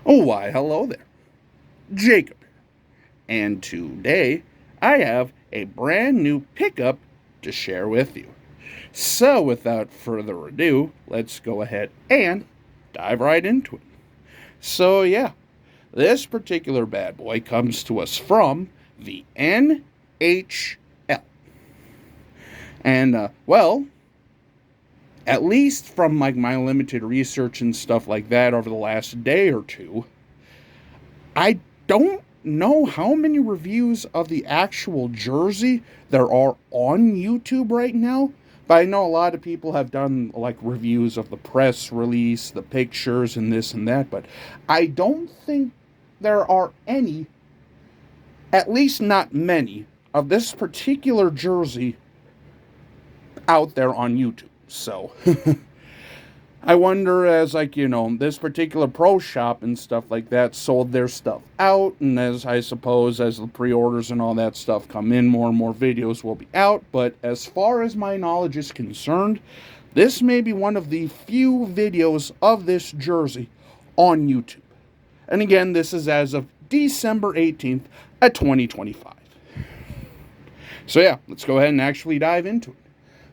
Oh, why, hello there. Jacob. And today I have a brand new pickup to share with you. So, without further ado, let's go ahead and dive right into it. So, yeah, this particular bad boy comes to us from the NHL. And, well, at least from like my limited research and stuff like that over the last day or two, I don't know how many reviews of the actual jersey there are on YouTube right now, but I know a lot of people have done like reviews of the press release, the pictures, and this and that, but I don't think there are any, at least not many, of this particular jersey out there on YouTube. So I wonder, as like, this particular pro shop and stuff like that sold their stuff out, and as I suppose as the pre-orders and all that stuff come in, more and more videos will be out. But as far as my knowledge is concerned, this may be one of the few videos of this jersey on YouTube. And again, this is as of December 18th at 2025. So yeah, let's go ahead and actually dive into it.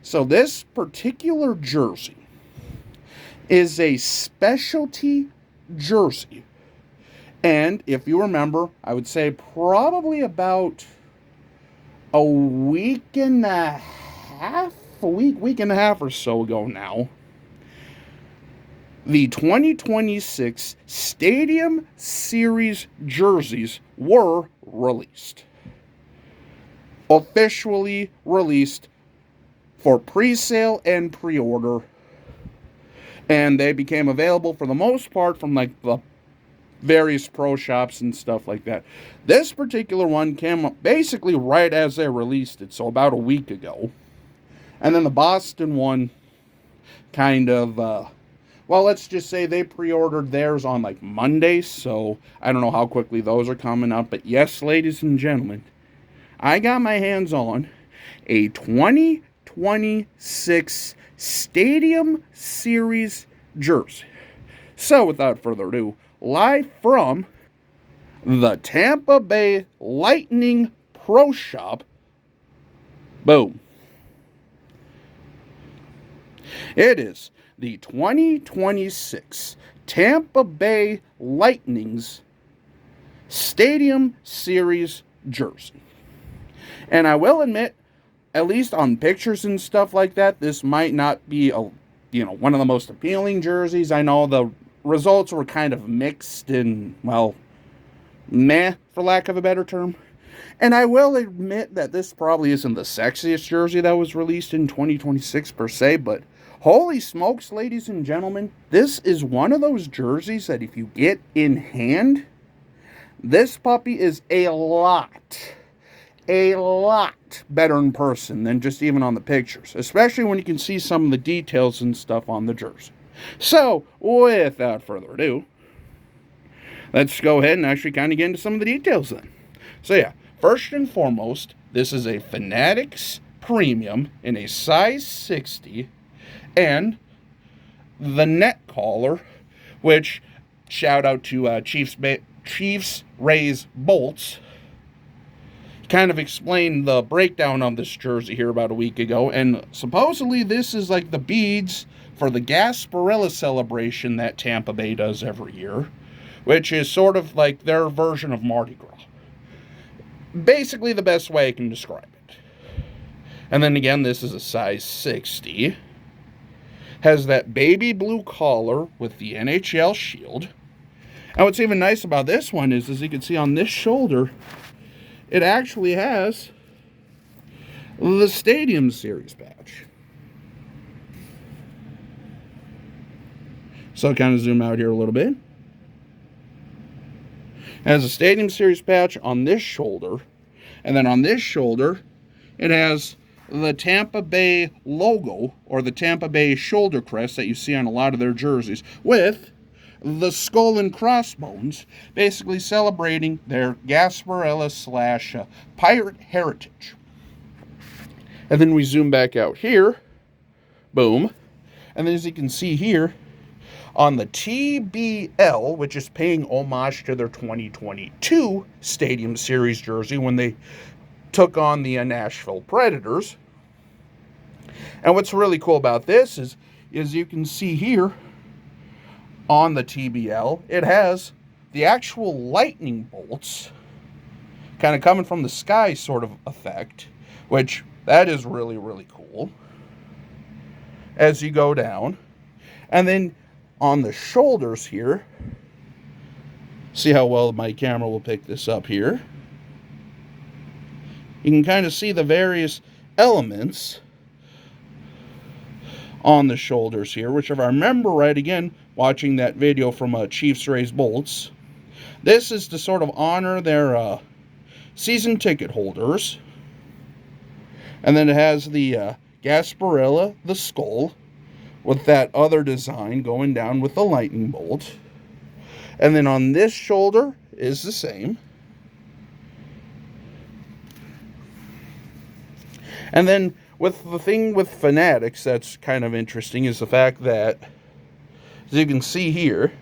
So this particular jersey is a specialty jersey. And if you remember, I would say probably about a week and a half or so ago now, the 2026 Stadium Series jerseys were released. Officially released for pre-sale and pre-order. And they became available for the most part from like the various pro shops and stuff like that. This particular one came up basically right as they released it, so about a week ago. And then the Boston one kind of, well, let's just say they pre-ordered theirs on like Monday, so I don't know how quickly those are coming up. But yes, ladies and gentlemen, I got my hands on a 2026 Stadium Series jersey. So without further ado, live from the Tampa Bay Lightning Pro Shop, boom. It is the 2026 Tampa Bay Lightning's Stadium Series jersey. And I will admit, at least on pictures and stuff like that, this might not be one of the most appealing jerseys. I know the results were kind of mixed and, well, meh, for lack of a better term. And I will admit that this probably isn't the sexiest jersey that was released in 2026 per se, but holy smokes, ladies and gentlemen, this is one of those jerseys that if you get in hand, this puppy is a lot better in person than just even on the pictures, especially when you can see some of the details and stuff on the jersey. So, without further ado, let's go ahead and actually kind of get into some of the details then. So yeah, first and foremost, this is a Fanatics Premium in a size 60, and the neck collar, which, shout out to Chiefs Rays Bolts, kind of explained the breakdown of this jersey here about a week ago, and supposedly this is like the beads for the Gasparilla celebration that Tampa Bay does every year, which is sort of like their version of Mardi Gras. Basically the best way I can describe it. And then again, this is a size 60. Has that baby blue collar with the NHL shield. And what's even nice about this one is, as you can see on this shoulder, it actually has the Stadium Series patch. So I'll kind of zoom out here a little bit. It has a Stadium Series patch on this shoulder. And then on this shoulder, it has the Tampa Bay logo, or the Tampa Bay shoulder crest that you see on a lot of their jerseys, with the skull and crossbones, basically celebrating their Gasparilla / pirate heritage. And then we zoom back out here, boom, and then as you can see here, On the TBL, which is paying homage to their 2022 Stadium Series jersey when they took on the Nashville Predators. And what's really cool about this is you can see here on the TBL, it has the actual lightning bolts kind of coming from the sky sort of effect, which that is really, really cool as you go down. And then on the shoulders here, see how well my camera will pick this up here. You can kind of see the various elements on the shoulders here, which if I remember right, again, watching that video from Chiefs Raise Bolts, this is to sort of honor their season ticket holders. And then it has the Gasparilla, the skull, with that other design going down with the lightning bolt. And then on this shoulder is the same. And then with the thing with Fanatics that's kind of interesting is the fact that, as you can see here,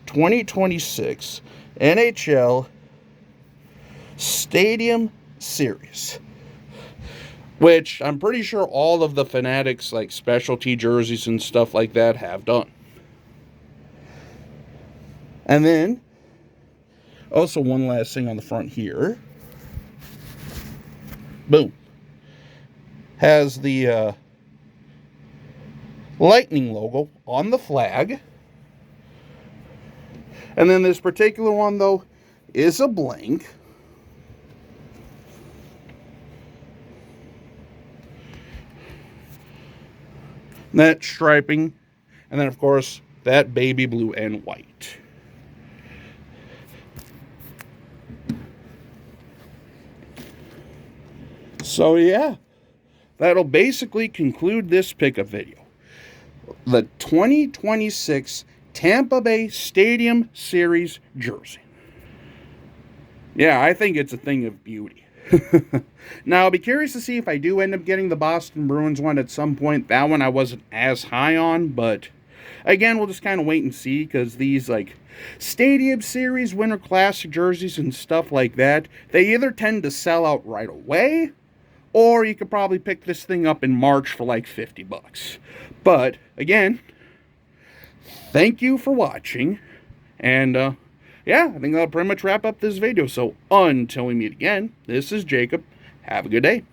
2026 NHL Stadium Series, which I'm pretty sure all of the Fanatics like specialty jerseys and stuff like that have done. And then also one last thing on the front here. Boom. Has the lightning logo on the flag. And then this particular one, though, is a blank. That striping. And then, of course, that baby blue and white. So, yeah. That'll basically conclude this pickup video. The 2026 Tampa Bay Stadium Series jersey. Yeah, I think it's a thing of beauty. Now, I'll be curious to see if I do end up getting the Boston Bruins one at some point. That one I wasn't as high on, but again, we'll just kind of wait and see, because these, like, Stadium Series Winter Classic jerseys and stuff like that, they either tend to sell out right away, or you could probably pick this thing up in March for like $50. But, again, thank you for watching. And, yeah, I think that'll pretty much wrap up this video. So, until we meet again, this is Jacob. Have a good day.